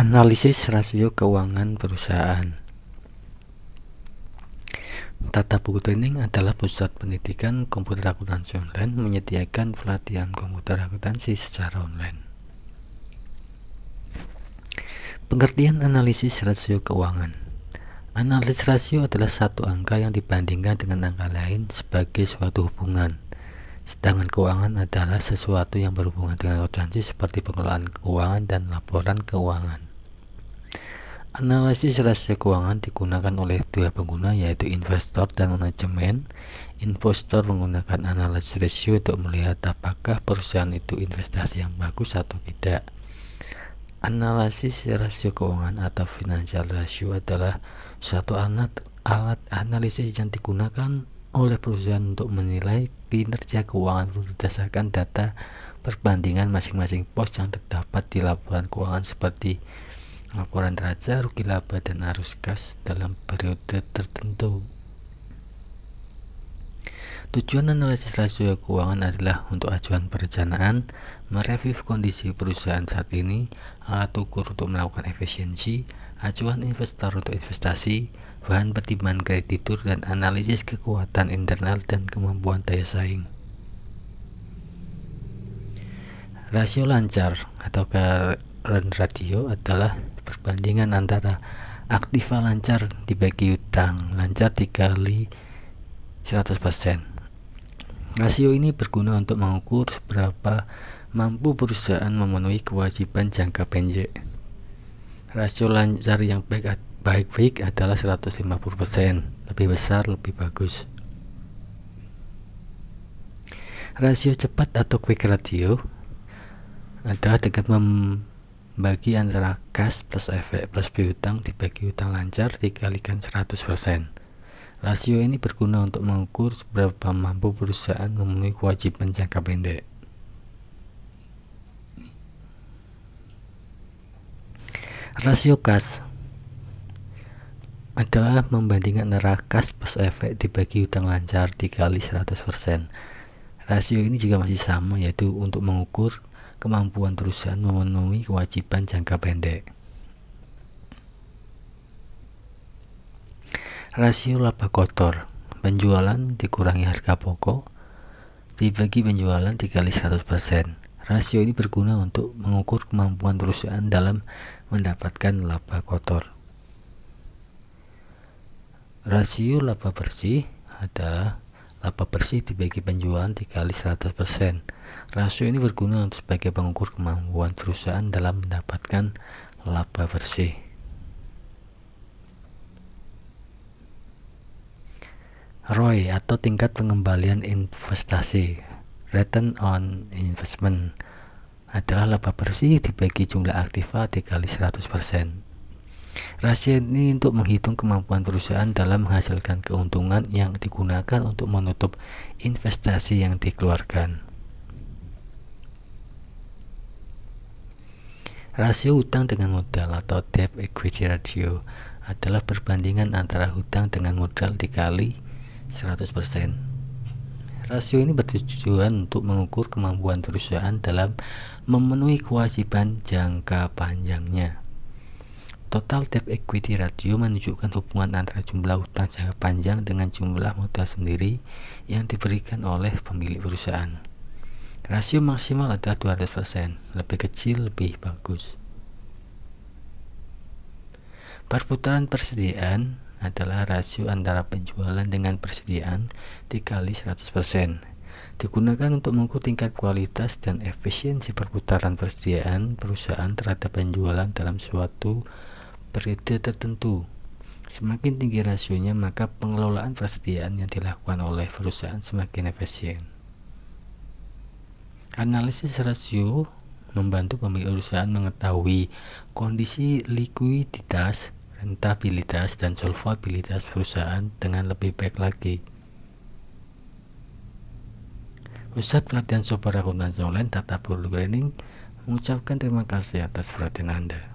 Analisis rasio keuangan perusahaan. Tata Buku Training adalah pusat pendidikan komputer akuntansi online menyediakan pelatihan komputer akuntansi secara online. Pengertian analisis rasio keuangan. Analisis rasio adalah satu angka yang dibandingkan dengan angka lain sebagai suatu hubungan. Sedangkan keuangan adalah sesuatu yang berhubungan dengan akuntansi seperti pengelolaan keuangan dan laporan keuangan. Analisis rasio keuangan digunakan oleh dua pengguna, yaitu investor dan manajemen. Investor menggunakan analisis rasio untuk melihat apakah perusahaan itu investasi yang bagus atau tidak. Analisis rasio keuangan atau financial ratio adalah suatu alat analisis yang digunakan oleh perusahaan untuk menilai kinerja keuangan berdasarkan data perbandingan masing-masing pos yang terdapat di laporan keuangan seperti laporan neraca, rugi laba, dan arus kas dalam periode tertentu. Tujuan analisis rasio keuangan adalah untuk acuan perencanaan, mereview kondisi perusahaan saat ini, alat ukur untuk melakukan efisiensi, acuan investor untuk investasi, bahan pertimbangan kreditur, dan analisis kekuatan internal dan kemampuan daya saing. Rasio lancar atau current ratio adalah perbandingan antara aktiva lancar dibagi utang lancar dikali 100%. Rasio ini berguna untuk mengukur seberapa mampu perusahaan memenuhi kewajiban jangka pendek. Rasio lancar yang baik adalah 150%, lebih besar lebih bagus. Rasio cepat atau quick ratio adalah dengan membagi antara kas plus efek plus piutang dibagi utang lancar dikalikan 100%. Rasio ini berguna untuk mengukur seberapa mampu perusahaan memenuhi kewajiban jangka pendek. Rasio kas adalah membandingkan antara kas plus efek dibagi utang lancar dikali 100%. Rasio ini juga masih sama, yaitu untuk mengukur kemampuan perusahaan memenuhi kewajiban jangka pendek. Rasio laba kotor, penjualan dikurangi harga pokok dibagi penjualan dikali 100%. Rasio ini berguna untuk mengukur kemampuan perusahaan dalam mendapatkan laba kotor. Rasio laba bersih adalah laba bersih dibagi penjualan dikali 100%. Rasio ini berguna untuk sebagai pengukur kemampuan perusahaan dalam mendapatkan laba bersih. ROI atau tingkat pengembalian investasi, return on investment, adalah laba bersih dibagi jumlah aktiva dikali 100%. Rasio ini untuk menghitung kemampuan perusahaan dalam menghasilkan keuntungan yang digunakan untuk menutup investasi yang dikeluarkan. Rasio hutang dengan modal atau debt equity ratio adalah perbandingan antara hutang dengan modal dikali 100%. Rasio ini bertujuan untuk mengukur kemampuan perusahaan dalam memenuhi kewajiban jangka panjangnya. Total debt equity ratio menunjukkan hubungan antara jumlah hutang jangka panjang dengan jumlah modal sendiri yang diberikan oleh pemilik perusahaan. Rasio maksimal adalah 200%, lebih kecil lebih bagus. Perputaran persediaan adalah rasio antara penjualan dengan persediaan dikali 100%. Digunakan untuk mengukur tingkat kualitas dan efisiensi perputaran persediaan perusahaan terhadap penjualan dalam suatu periode tertentu. Semakin tinggi rasionya, maka pengelolaan persediaan yang dilakukan oleh perusahaan semakin efisien. Analisis rasio membantu pemilik perusahaan mengetahui kondisi likuiditas, rentabilitas, dan solvabilitas perusahaan dengan lebih baik lagi. Pusat Pelatihan Software Akuntansi Online Tata Buku Training mengucapkan terima kasih atas perhatian Anda.